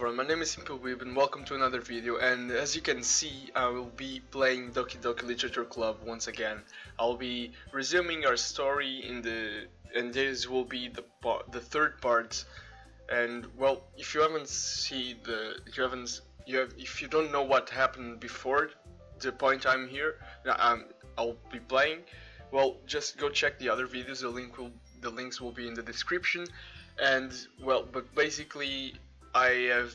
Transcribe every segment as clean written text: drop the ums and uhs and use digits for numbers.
everyone, my name is Simple Weeb and welcome to another video, and as you can see I will be playing Doki Doki Literature Club once again. I'll be resuming our story and this will be the third part. And well, if you haven't seen if you don't know what happened before the point I'm here, I'll be playing, well, just go check the other videos. The links will be in the description. And well, but basically I have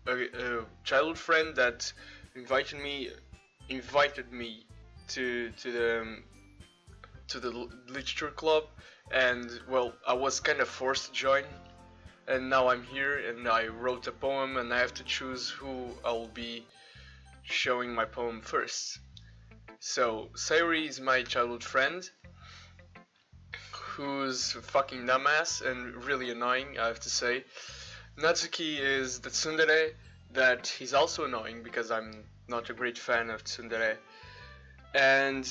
a childhood friend that invited me to the literature club, and well, I was kind of forced to join, and now I'm here and I wrote a poem and I have to choose who I'll be showing my poem first. So Sayuri is my childhood friend, who's fucking dumbass and really annoying, I have to say. Natsuki is the tsundere that he's also annoying because I'm not a great fan of tsundere. And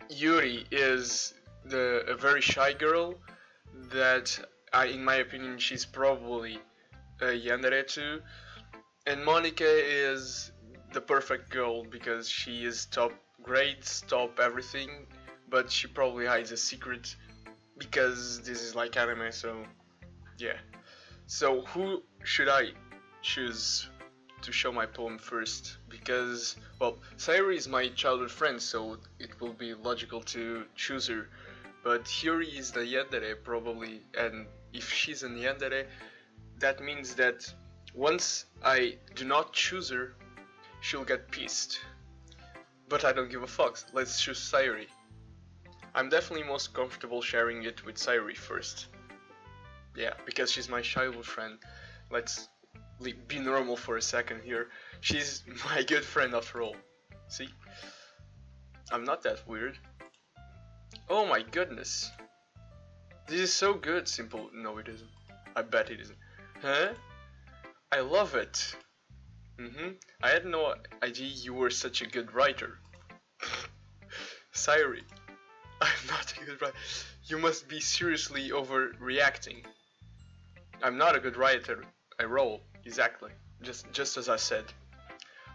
Yuri is a very shy girl that in my opinion she's probably a yandere too. And Monika is the perfect girl because she is top grades, top everything, but she probably hides a secret because this is like anime, so yeah. So who should I choose to show my poem first? Because, well, Sayuri is my childhood friend, so it will be logical to choose her. But Yuri is the yandere probably, and if she's an yandere, that means that once I do not choose her, she'll get pissed. But I don't give a fuck, let's choose Sayuri. I'm definitely most comfortable sharing it with Sayuri first. Yeah, because she's my childhood friend. Let's be normal for a second here. She's my good friend after all. See? I'm not that weird. Oh my goodness. This is so good, Simple. No, it isn't. I bet it isn't. Huh? I love it. I had no idea you were such a good writer. Sayuri. I'm not a good writer. You must be seriously overreacting. I'm not a good writer. I roll. Exactly. Just as I said.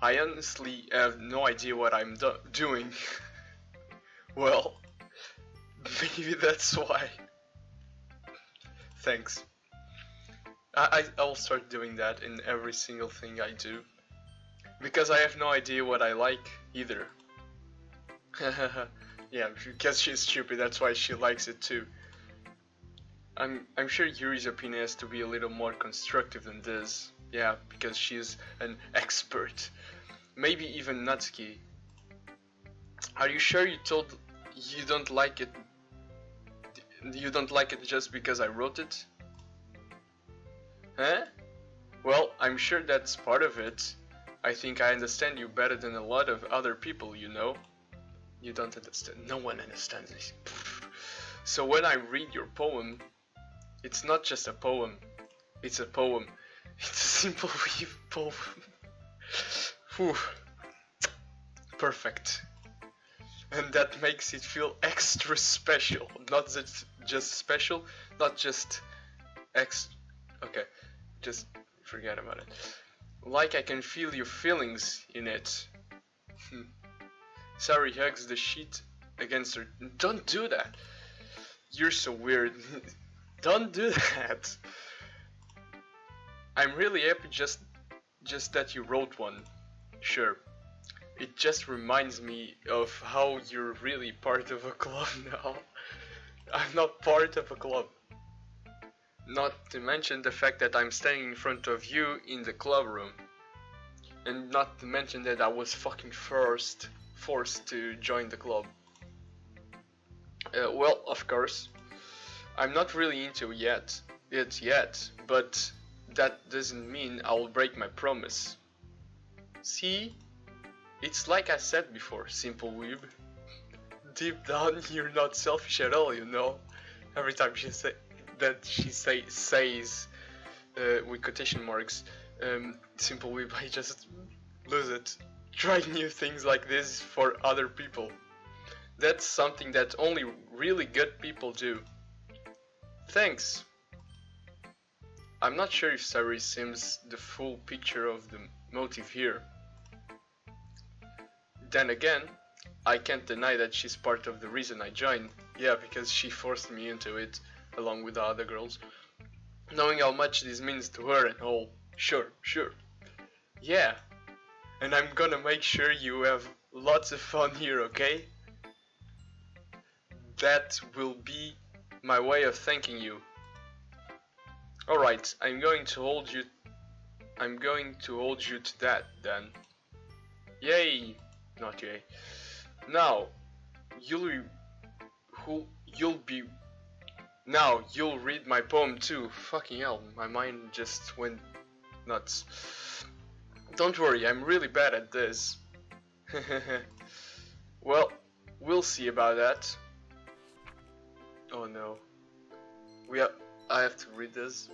I honestly have no idea what I'm doing. Well, maybe that's why. Thanks. I'll start doing that in every single thing I do. Because I have no idea what I like either. Yeah, because she's stupid, that's why she likes it too. I'm sure Yuri's opinion has to be a little more constructive than this. Yeah, because she's an expert. Maybe even Natsuki. Are you sure you don't like it? You don't like it just because I wrote it? Huh? Well, I'm sure that's part of it. I think I understand you better than a lot of other people, you know. You don't understand. No one understands this. So when I read your poem, it's not just a poem. It's a poem. It's a simple poem. Whew. Perfect. And that makes it feel extra special. Not just special, not just okay, just forget about it. Like I can feel your feelings in it. Sayuri hugs the sheet against her. Don't do that. You're so weird. Don't do that. I'm really happy just that you wrote one. Sure. It just reminds me of how you're really part of a club now. I'm not part of a club. Not to mention the fact that I'm standing in front of you in the club room. And not to mention that I was fucking forced to join the club. Well, of course, I'm not really into it yet, but that doesn't mean I will break my promise. See? It's like I said before, Simple Weeb. Deep down, you're not selfish at all, you know. Every time she says with quotation marks, Simple Weeb, I just lose it. Try new things like this for other people. That's something that only really good people do. Thanks. I'm not sure if Saori seems the full picture of the motive here. Then again, I can't deny that she's part of the reason I joined. Yeah, because she forced me into it, along with the other girls. Knowing how much this means to her and all. Sure. Yeah, and I'm gonna make sure you have lots of fun here, okay? That will be my way of thanking you. Alright, I'm going to hold you to that then. Yay! Not yay. Now, you'll read my poem too. Fucking hell, my mind just went nuts. Don't worry, I'm really bad at this. Well, we'll see about that. Oh no. I have to read this.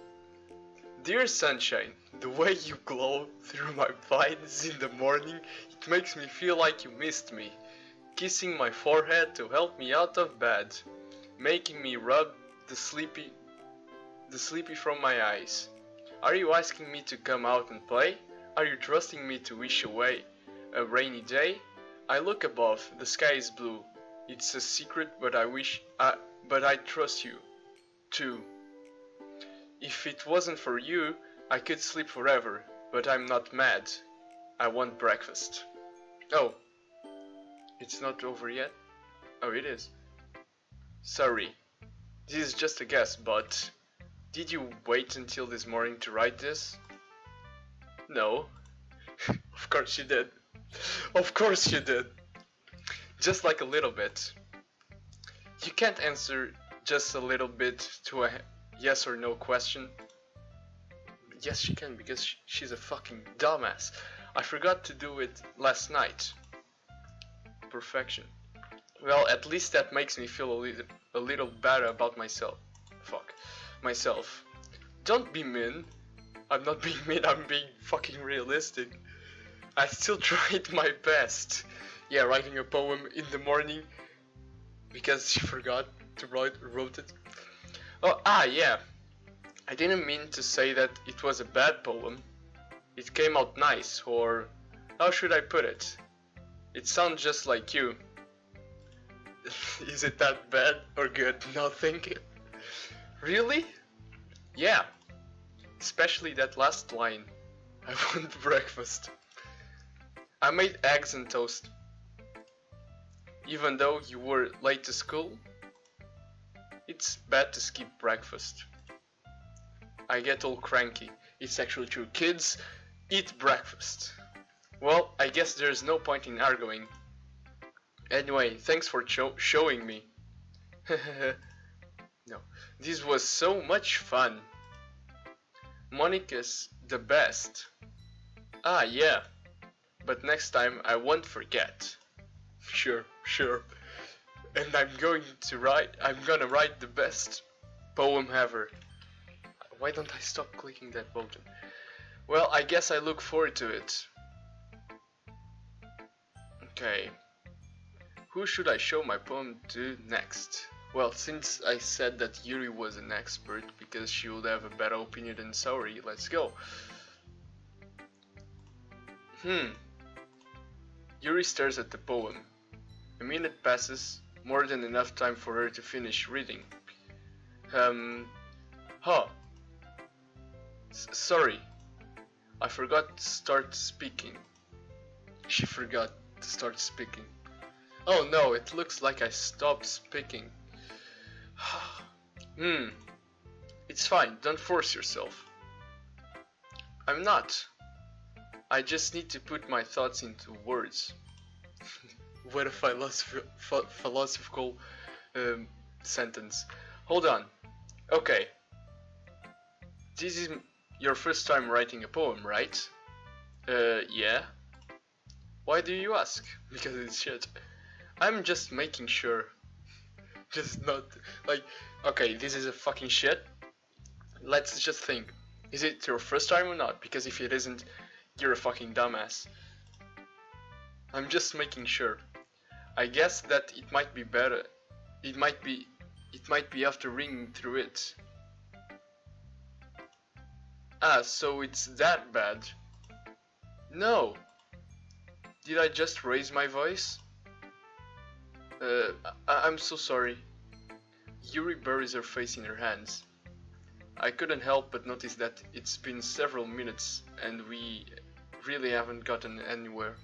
Dear sunshine, the way you glow through my blinds in the morning, it makes me feel like you missed me. Kissing my forehead to help me out of bed, making me rub the sleepy from my eyes. Are you asking me to come out and play? Are you trusting me to wish away a rainy day? I look above, the sky is blue. It's a secret, but I trust you, too. If it wasn't for you, I could sleep forever, but I'm not mad. I want breakfast. Oh, it's not over yet? Oh, it is. Sorry, this is just a guess, but did you wait until this morning to write this? No. Of course you did. Of course you did. Just like a little bit. You can't answer just a little bit to a yes or no question. Yes, she can, because she's a fucking dumbass. I forgot to do it last night. Perfection. Well, at least that makes me feel a little better about myself. Myself. Don't be mean. I'm not being mean, I'm being fucking realistic. I still tried my best. Yeah, writing a poem in the morning because she forgot to wrote it. Oh, yeah. I didn't mean to say that it was a bad poem. It came out nice, or how should I put it? It sounds just like you. Is it that bad or good? No, thank you. Really? Yeah. Especially that last line. I want breakfast. I made eggs and toast. Even though you were late to school, it's bad to skip breakfast. I get all cranky. It's actually true. Kids, eat breakfast. Well, I guess there's no point in arguing. Anyway, thanks for showing me. No, this was so much fun. Monica's the best. Ah, yeah. But next time I won't forget. Sure. And I'm gonna write the best poem ever. Why don't I stop clicking that button? Well, I guess I look forward to it. Okay. Who should I show my poem to next? Well, since I said that Yuri was an expert because she would have a better opinion than Saori, let's go. Yuri stares at the poem. A minute passes, more than enough time for her to finish reading. Sorry. I forgot to start speaking. She forgot to start speaking. Oh no, it looks like I stopped speaking. It's fine, don't force yourself. I'm not. I just need to put my thoughts into words. What a philosophical sentence. Hold on. Okay. This is your first time writing a poem, right? Yeah. Why do you ask? Because it's shit. I'm just making sure. Just not like, okay, this is a fucking shit. Let's just think. Is it your first time or not? Because if it isn't, you're a fucking dumbass. I'm just making sure. I guess that it might be better. It might be after reading through it. Ah, so it's that bad. No! Did I just raise my voice? I'm so sorry. Yuri buries her face in her hands. I couldn't help but notice that it's been several minutes and we really haven't gotten anywhere.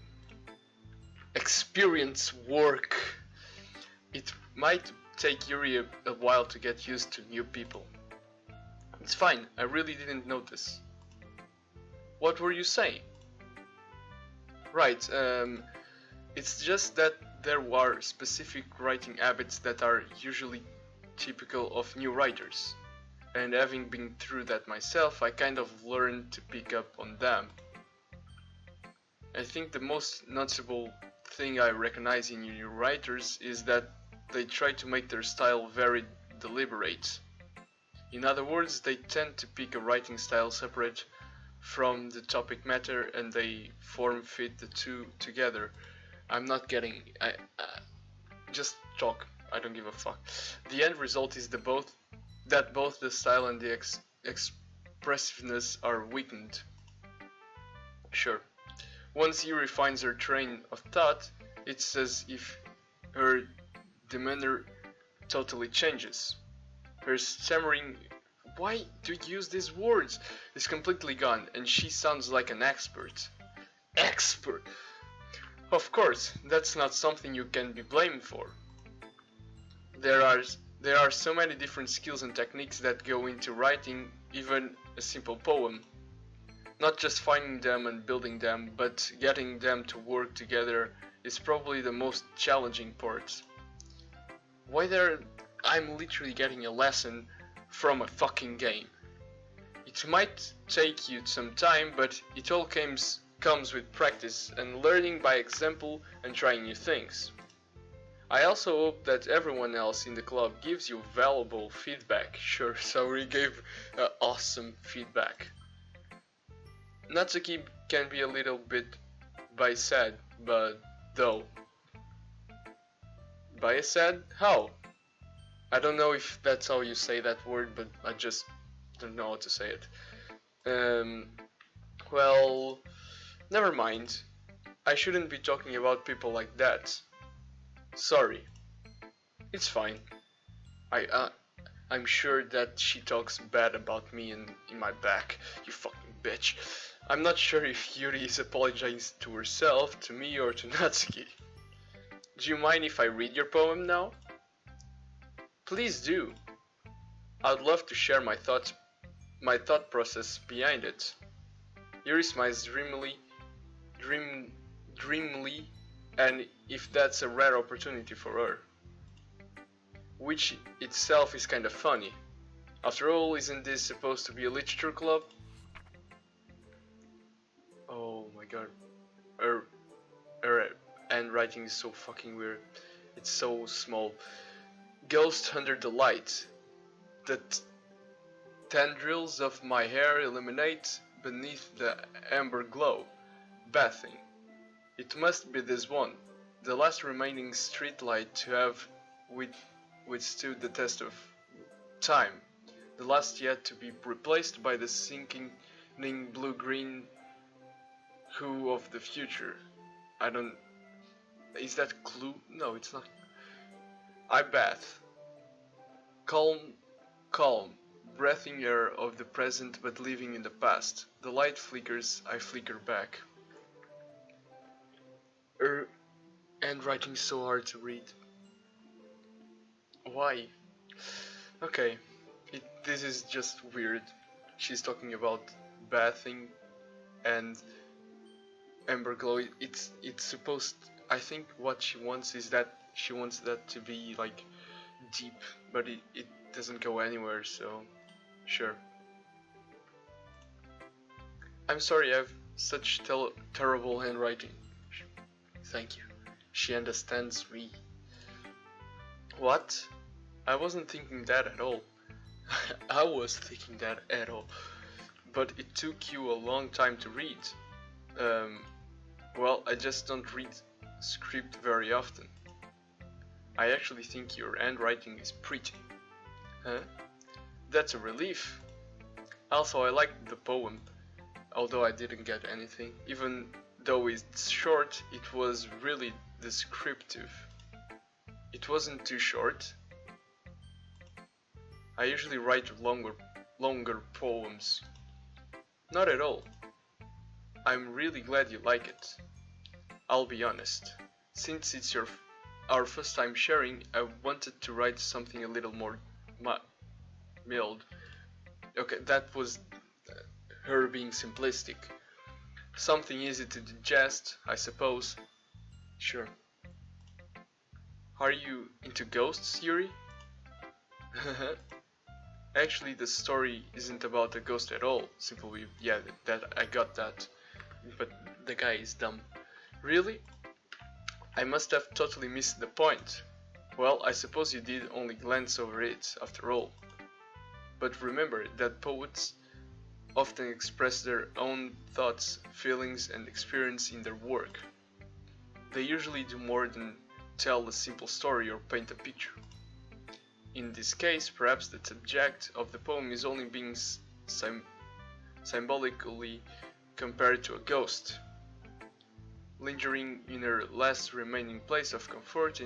Experience work! It might take Yuri a while to get used to new people. It's fine, I really didn't notice. What were you saying? Right, it's just that there are specific writing habits that are usually typical of new writers. And having been through that myself, I kind of learned to pick up on them. I think the most noticeable thing I recognize in new writers is that they try to make their style very deliberate. In other words, they tend to pick a writing style separate from the topic matter and they form-fit the two together. I'm not getting... just talk, I don't give a fuck. The end result is that both the style and the expressiveness are weakened. Sure. Once Yuri finds her train of thought, it's as if her demeanor totally changes. Her stammering, why do you use these words, is completely gone and she sounds like an expert. Expert! Of course, that's not something you can be blamed for. There are so many different skills and techniques that go into writing even a simple poem. Not just finding them and building them, but getting them to work together is probably the most challenging part. I'm literally getting a lesson from a fucking game. It might take you some time, but it all comes with practice and learning by example and trying new things. I also hope that everyone else in the club gives you valuable feedback. Sure, Saori gave awesome feedback. Natsuki can be a little bit biased, but though. Biased? How? I don't know if that's how you say that word, but I just don't know how to say it. Well, never mind. I shouldn't be talking about people like that. Sorry. It's fine. I'm sure that she talks bad about me in my back, you fucking bitch. I'm not sure if Yuri is apologizing to herself, to me, or to Natsuki. Do you mind if I read your poem now? Please do. I'd love to share my thought process behind it. Yuri smiles dreamily, and if that's a rare opportunity for her. Which itself is kind of funny. After all, isn't this supposed to be a literature club? Oh my god. Her handwriting is so fucking weird. It's so small. Ghost under the light. The tendrils of my hair illuminate beneath the amber glow. Bathing. It must be this one. The last remaining streetlight to have withstood the test of time. The last yet to be replaced by the sinking blue-green hue of the future. Is that clue? No, it's not. I bath. Calm, breathing air of the present but living in the past. The light flickers, I flicker back. Handwriting so hard to read. Why? Okay, this is just weird. She's talking about bathing and amber glow. It's supposed. I think what she wants is that she wants that to be like deep, but it doesn't go anywhere. So, sure. I'm sorry, I have such terrible handwriting. Thank you. She understands me. What? I wasn't thinking that at all. I was thinking that at all. But it took you a long time to read. Well, I just don't read script very often. I actually think your handwriting is pretty. Huh? That's a relief. Also, I liked the poem, although I didn't get anything. Even though it's short, it was really descriptive. It wasn't too short. I usually write longer poems. Not at all. I'm really glad you like it. I'll be honest. Since it's our first time sharing, I wanted to write something a little more mild. Okay, that was her being simplistic. Something easy to digest, I suppose. Sure. Are you into ghosts, Yuri? Actually, the story isn't about a ghost at all. Simply, yeah, that I got that. But the guy is dumb. Really? I must have totally missed the point. Well, I suppose you did only glance over it, after all. But remember that poets often express their own thoughts, feelings, and experience in their work. They usually do more than tell a simple story or paint a picture. In this case, perhaps the subject of the poem is only being symbolically compared to a ghost, lingering in her last remaining place of comfort,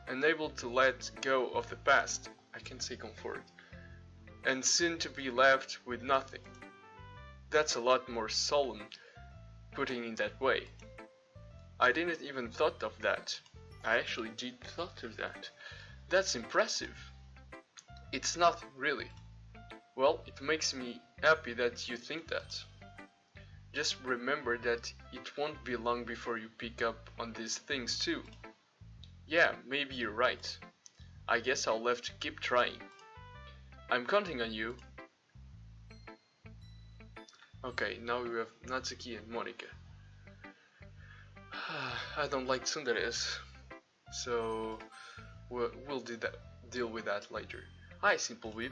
unable to let go of the past. I can't say comfort. And soon to be left with nothing. That's a lot more solemn, putting it that way. I didn't even thought of that. I actually did thought of that. That's impressive. It's not really. Well, it makes me happy that you think that. Just remember that it won't be long before you pick up on these things too. Yeah, maybe you're right. I guess I'll have to keep trying. I'm counting on you. Okay, now we have Natsuki and Monika. I don't like tsunderes, so we'll deal with that later. Hi, Simple Weeb.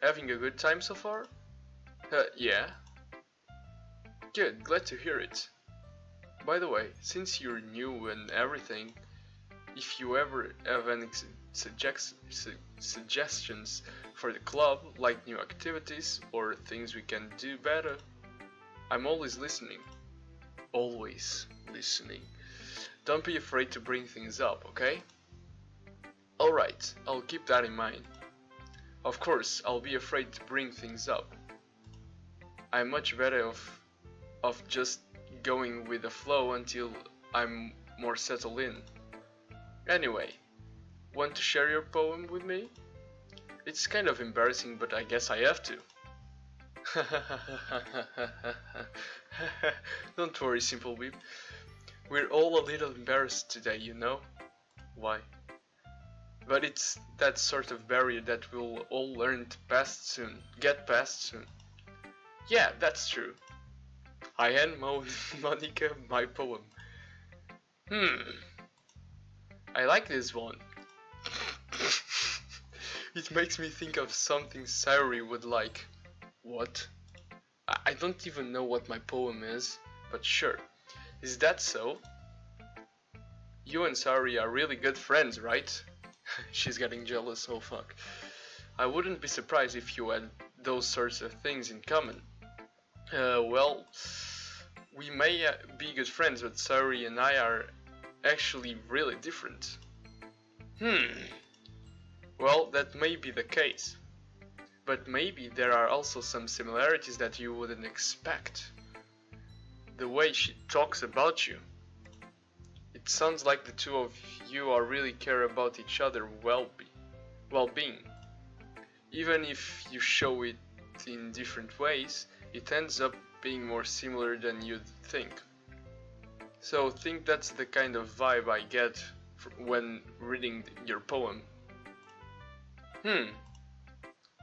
Having a good time so far? Yeah. Good, glad to hear it. By the way, since you're new and everything, if you ever have any suggestions for the club, like new activities or things we can do better, I'm always listening. Always listening. Don't be afraid to bring things up, okay? Alright, I'll keep that in mind. Of course, I'll be afraid to bring things up. I'm much better of just going with the flow until I'm more settled in. Anyway, want to share your poem with me? It's kind of embarrassing, but I guess I have to. Don't worry, Simple Weeb. We're all a little embarrassed today, you know? Why? But it's that sort of barrier that we'll all learn to get past soon. Yeah, that's true. I hand Monika my poem. I like this one. It makes me think of something Sayuri would like. What? I don't even know what my poem is, but sure. Is that so? You and Sayuri are really good friends, right? She's getting jealous, oh fuck. I wouldn't be surprised if you had those sorts of things in common. Well, we may be good friends, but Sayuri and I are actually really different. Well, that may be the case. But maybe there are also some similarities that you wouldn't expect. The way she talks about you. It sounds like the two of you are really care about each other well-being. Even if you show it in different ways, it ends up being more similar than you'd think. So think that's the kind of vibe I get when reading your poem.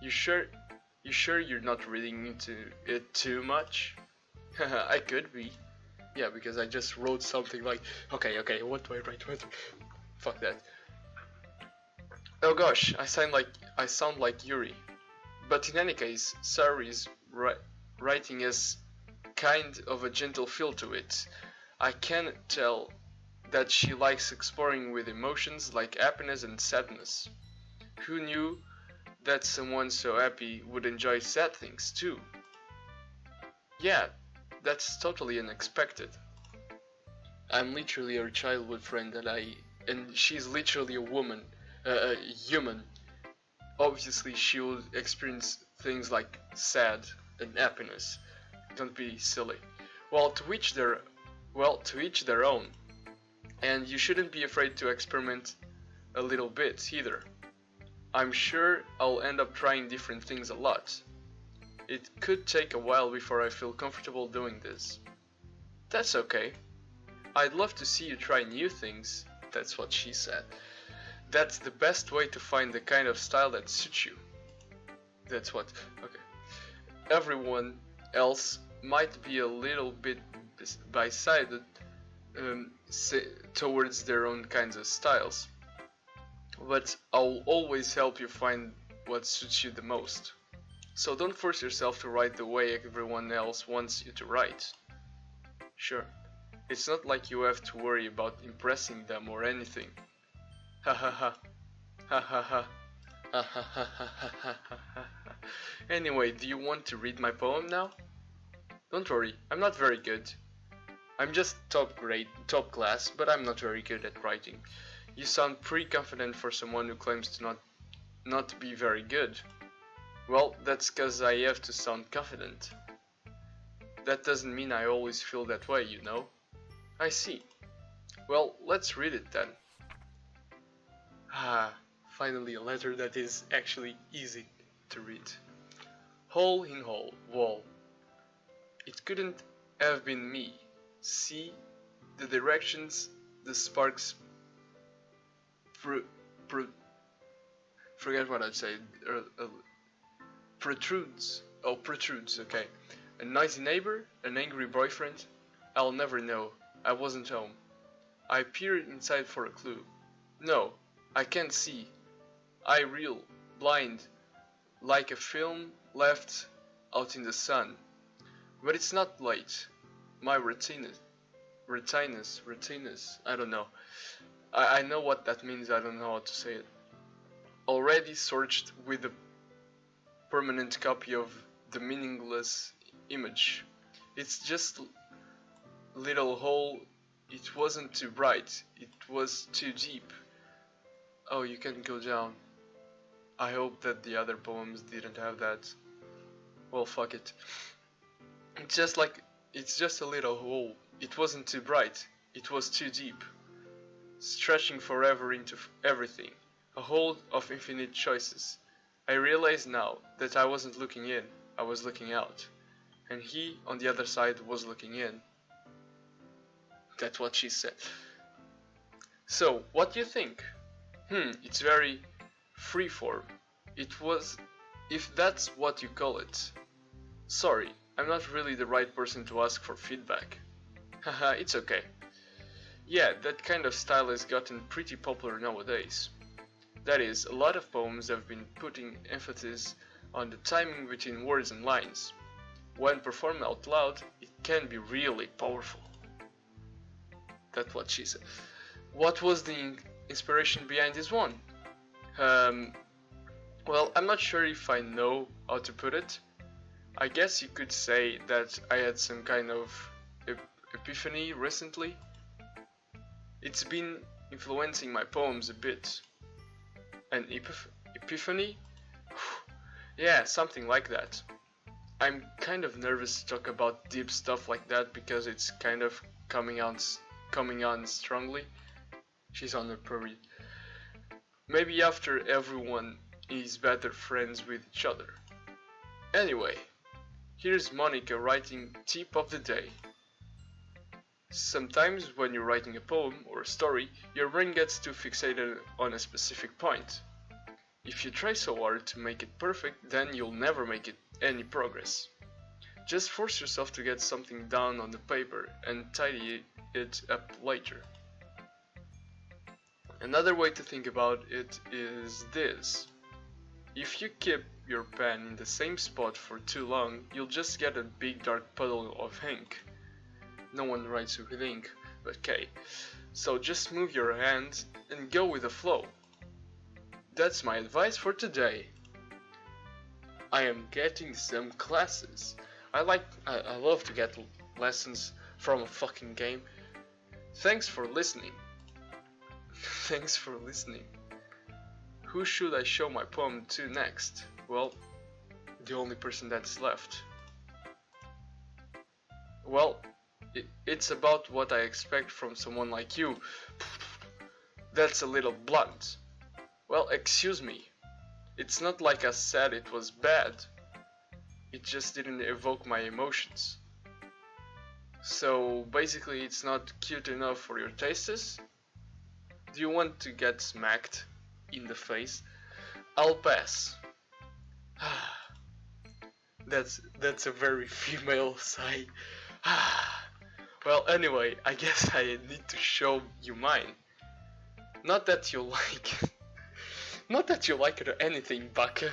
You sure you're not reading into it too much? I could be. Yeah, because I just wrote something like, okay, what do I write? Fuck that. Oh gosh, I sound like Yuri. But in any case, Sayuri's writing has kind of a gentle feel to it. I can tell that she likes exploring with emotions like happiness and sadness. Who knew that someone so happy would enjoy sad things too. Yeah, that's totally unexpected. I'm literally her childhood friend and she's literally a woman, a human. Obviously she will experience things like sad and happiness. Don't be silly. Well, to each their own. And you shouldn't be afraid to experiment a little bit either. I'm sure I'll end up trying different things a lot. It could take a while before I feel comfortable doing this. That's okay. I'd love to see you try new things. That's what she said. That's the best way to find the kind of style that suits you. That's what. Okay. Everyone else might be a little bit by-sided towards their own kinds of styles, but I'll always help you find what suits you the most. So don't force yourself to write the way everyone else wants you to write. Sure, it's not like you have to worry about impressing them or anything. Ha ha ha. Ha ha ha. Ha ha ha ha ha ha. Anyway, do you want to read my poem now? Don't worry, I'm not very good. I'm just top class, but I'm not very good at writing. You sound pretty confident for someone who claims to not be very good. Well, that's cause I have to sound confident. That doesn't mean I always feel that way, you know? I see. Well, let's read it then. Ah, finally a letter that is actually easy to read. Hole in hole, wall. It couldn't have been me. See the directions the sparks forget what I'd say. Protrudes. Oh, protrudes. Okay. A noisy neighbor, an angry boyfriend. I'll never know. I wasn't home. I peered inside for a clue. No, I can't see. I reel, blind, like a film left out in the sun. But it's not late. My retinas, I don't know. I know what that means, I don't know how to say it. Already searched with a permanent copy of the meaningless image. It's just little hole, it wasn't too bright, it was too deep. Oh, you can go down. I hope that the other poems didn't have that. Well, fuck it. It's just a little hole. It wasn't too bright. It was too deep. Stretching forever into everything. A hole of infinite choices. I realize now that I wasn't looking in, I was looking out. And he, on the other side, was looking in. That's what she said. So, what do you think? It's very freeform. It was, if that's what you call it. Sorry, I'm not really the right person to ask for feedback. Haha, it's okay. Yeah, that kind of style has gotten pretty popular nowadays. That is, a lot of poems have been putting emphasis on the timing between words and lines. When performed out loud, it can be really powerful. That's what she said. What was the inspiration behind this one? Well, I'm not sure if I know how to put it. I guess you could say that I had some kind of epiphany recently. It's been influencing my poems a bit. An epiphany? Yeah, something like that. I'm kind of nervous to talk about deep stuff like that because it's kind of coming on strongly. She's on the period. Maybe after everyone is better friends with each other. Anyway, here's Monica writing tip of the day. Sometimes when you're writing a poem or a story, your brain gets too fixated on a specific point. If you try so hard to make it perfect, then you'll never make any progress. Just force yourself to get something down on the paper and tidy it up later. Another way to think about it is this. If you keep your pen in the same spot for too long, you'll just get a big dark puddle of ink. No one writes with ink, but okay. So just move your hand and go with the flow. That's my advice for today. I am getting some classes. I love to get lessons from a fucking game. Thanks for listening. Thanks for listening. Who should I show my poem to next? Well, the only person that's left. Well, it's about what I expect from someone like you. That's a little blunt. Well, excuse me. It's not like I said it was bad. It just didn't evoke my emotions. So basically it's not cute enough for your tastes? Do you want to get smacked in the face? I'll pass. That's a very female sigh. Well, anyway, I guess I need to show you mine. Not that you like it or anything, Baka.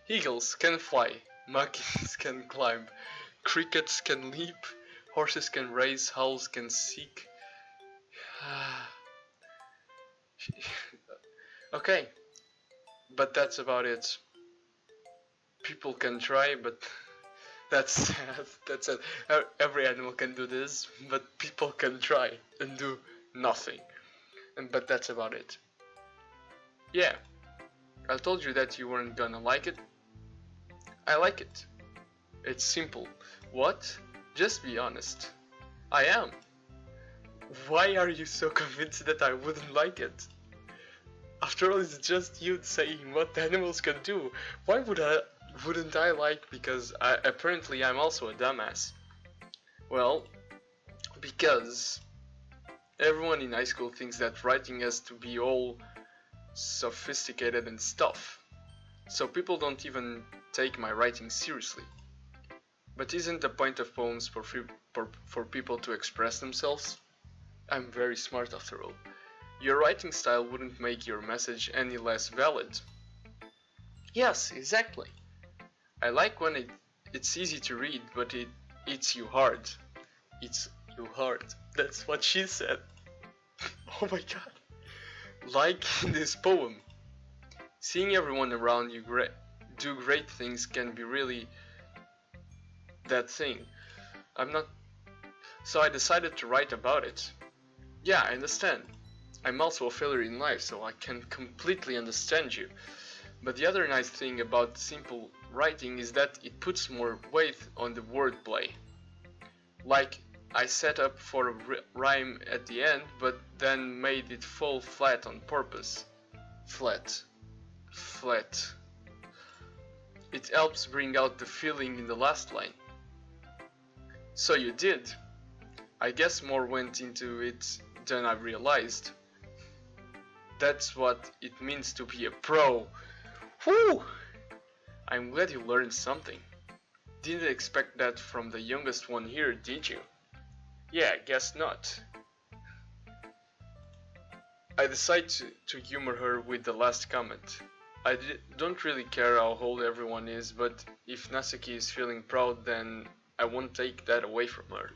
Eagles can fly, monkeys can climb, crickets can leap, horses can race, owls can seek. Okay, but that's about it. People can try, but that's it. Every animal can do this, but people can try and do nothing. But that's about it. Yeah, I told you that you weren't gonna like it. I like it. It's simple. What? Just be honest. I am. Why are you so convinced that I wouldn't like it? After all, it's just you saying what animals can do. Why wouldn't I like? Because apparently I'm also a dumbass. Well, because everyone in high school thinks that writing has to be all sophisticated and stuff. So people don't even take my writing seriously. But isn't the point of poems for people to express themselves? I'm very smart after all. Your writing style wouldn't make your message any less valid. Yes, exactly. I like when it's easy to read, but it eats you hard. Eats you hard. That's what she said. Oh my god. Like in this poem. Seeing everyone around you do great things can be really that thing. So I decided to write about it. Yeah, I understand. I'm also a failure in life, so I can completely understand you. But the other nice thing about simple writing is that it puts more weight on the wordplay. Like, I set up for a rhyme at the end, but then made it fall flat on purpose. Flat. It helps bring out the feeling in the last line. So you did. I guess more went into it than I realized. That's what it means to be a pro. Whew! I'm glad you learned something. Didn't expect that from the youngest one here, did you? Yeah, guess not. I decided to humor her with the last comment. I don't really care how old everyone is, but if Natsuki is feeling proud, then I won't take that away from her.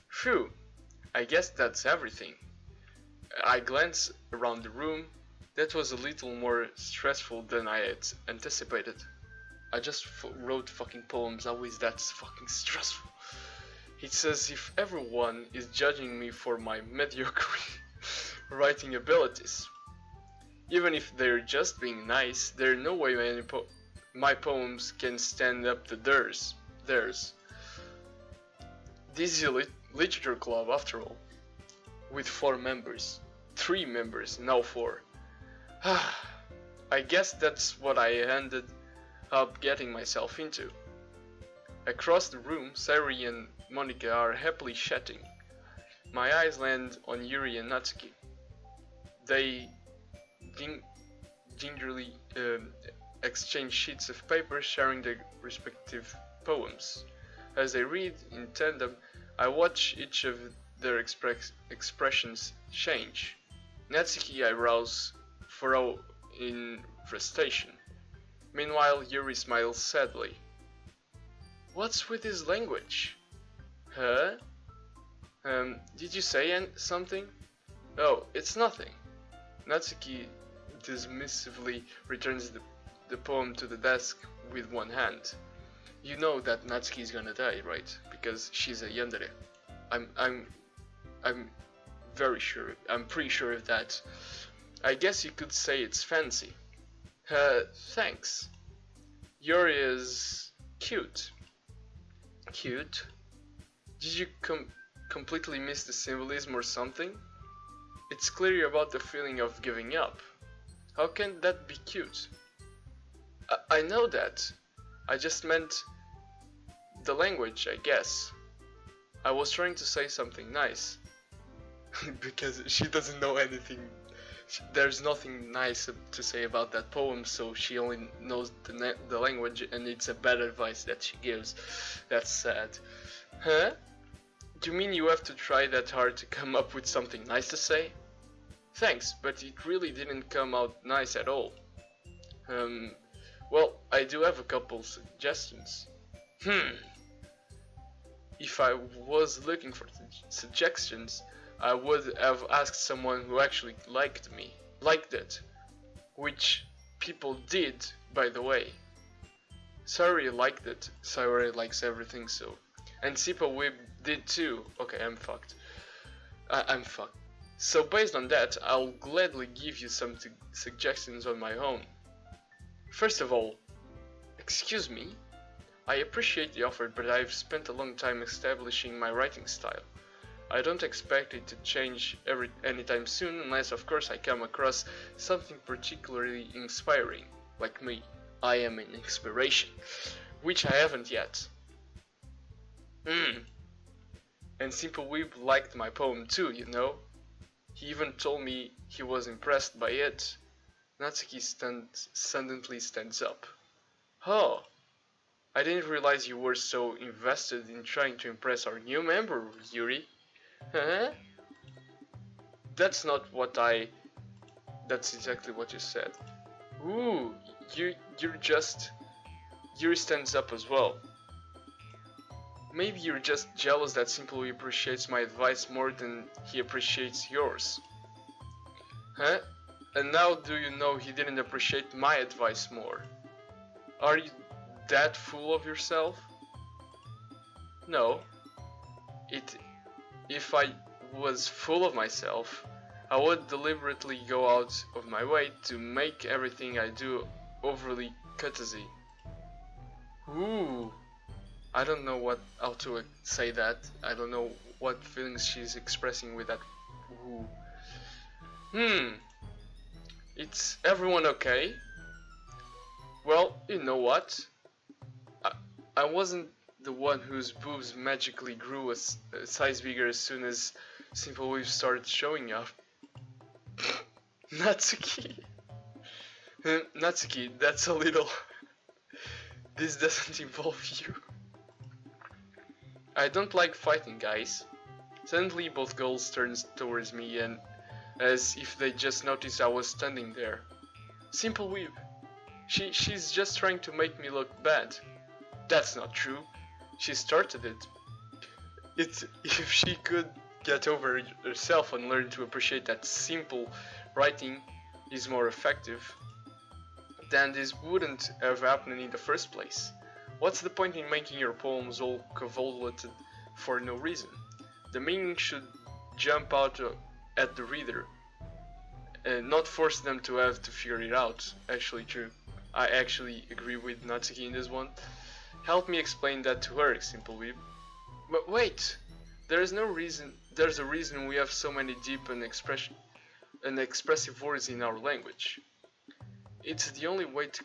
Phew, I guess that's everything. I glanced around the room. That was a little more stressful than I had anticipated. I just wrote fucking poems, how is that fucking stressful? It's as if everyone is judging me for my mediocre writing abilities. Even if they're just being nice, there's no way my poems can stand up to theirs. This is a literature club after all, with 4 members. 3 members, now 4. I guess that's what I ended up getting myself into. Across the room, Sayuri and Monika are happily chatting. My eyes land on Yuri and Natsuki. They gingerly exchange sheets of paper, sharing their respective poems. As they read in tandem, I watch each of their expressions change. Natsuki eyebrows furrow in frustration. Meanwhile, Yuri smiles sadly. What's with his language? Huh? Did you say something? Oh, it's nothing. Natsuki dismissively returns the poem to the desk with one hand. You know that Natsuki is gonna die, right? Because she's a yandere. I'm very sure. I'm pretty sure of that. I guess you could say it's fancy. Thanks. Yuri is cute. Cute? Did you completely miss the symbolism or something? It's clearly about the feeling of giving up. How can that be cute? I know that. I just meant the language, I guess. I was trying to say something nice. Because she doesn't know anything. There's nothing nice to say about that poem, so she only knows the language, and it's a bad advice that she gives. That's sad. Huh? Do you mean you have to try that hard to come up with something nice to say? Thanks, but it really didn't come out nice at all. Well, I do have a couple suggestions. If I was looking for suggestions, I would have asked someone who actually liked it, which people did, by the way. Sayori liked it. Sayori likes everything, so. And Sipa Whip did too. Okay, I'm fucked. I'm fucked. So based on that, I'll gladly give you some suggestions on my own. First of all, excuse me, I appreciate the offer, but I've spent a long time establishing my writing style. I don't expect it to change anytime soon, unless of course I come across something particularly inspiring, like me. I am an inspiration, which I haven't yet. And Simple Weeb liked my poem too, you know? He even told me he was impressed by it. Natsuki suddenly stands up. Oh, I didn't realize you were so invested in trying to impress our new member, Yuri. Huh? That's not what that's exactly what you said. Ooh, Yuri stands up as well. Maybe you're just jealous that Simple appreciates my advice more than he appreciates yours. Huh? And now do you know he didn't appreciate my advice more? Are you that full of yourself? No. If I was full of myself, I would deliberately go out of my way to make everything I do overly courtesy. Ooh. I don't know how to say that. I don't know what feelings she's expressing with that. Ooh. It's everyone okay? Well, you know what? I wasn't the one whose boobs magically grew a size bigger as soon as Simple Wave started showing up. Natsuki. Natsuki, that's a little... This doesn't involve you. I don't like fighting, guys. Suddenly both girls turned towards me and as if they just noticed I was standing there. Simple Weeb. She's just trying to make me look bad. That's not true. She started it. If she could get over herself and learn to appreciate that simple writing is more effective, then this wouldn't have happened in the first place. What's the point in making your poems all convoluted for no reason? The meaning should jump out at the reader, and not force them to have to figure it out. Actually true. I actually agree with Natsuki in this one. Help me explain that to her, Simple Weeb. But wait! There's a reason we have so many deep and expressive words in our language. It's the only way to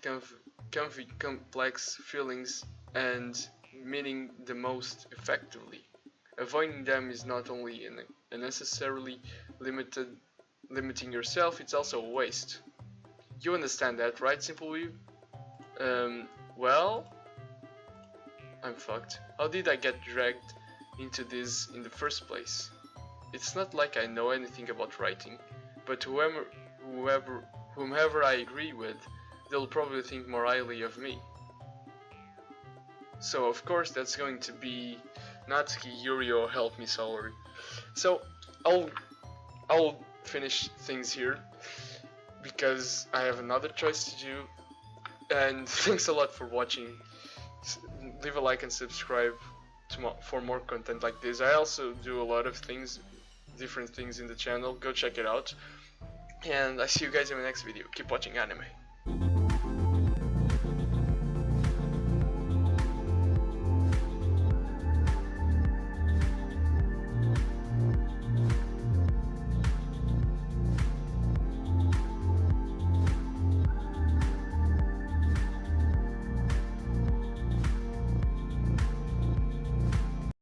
convey complex feelings and meaning the most effectively. Avoiding them is not only unnecessarily limiting yourself, it's also a waste. You understand that, right, Simple Weeb? Well... I'm fucked. How did I get dragged into this in the first place? It's not like I know anything about writing, but whomever I agree with, they'll probably think more highly of me. So of course that's going to be Natsuki, Yuri, or help me Sayori. So I'll finish things here. because I have another choice to do. And thanks a lot for watching. Leave a like and subscribe for more content like this. I also do a lot of things, different things in the channel. Go check it out. And I see you guys in the next video. Keep watching anime.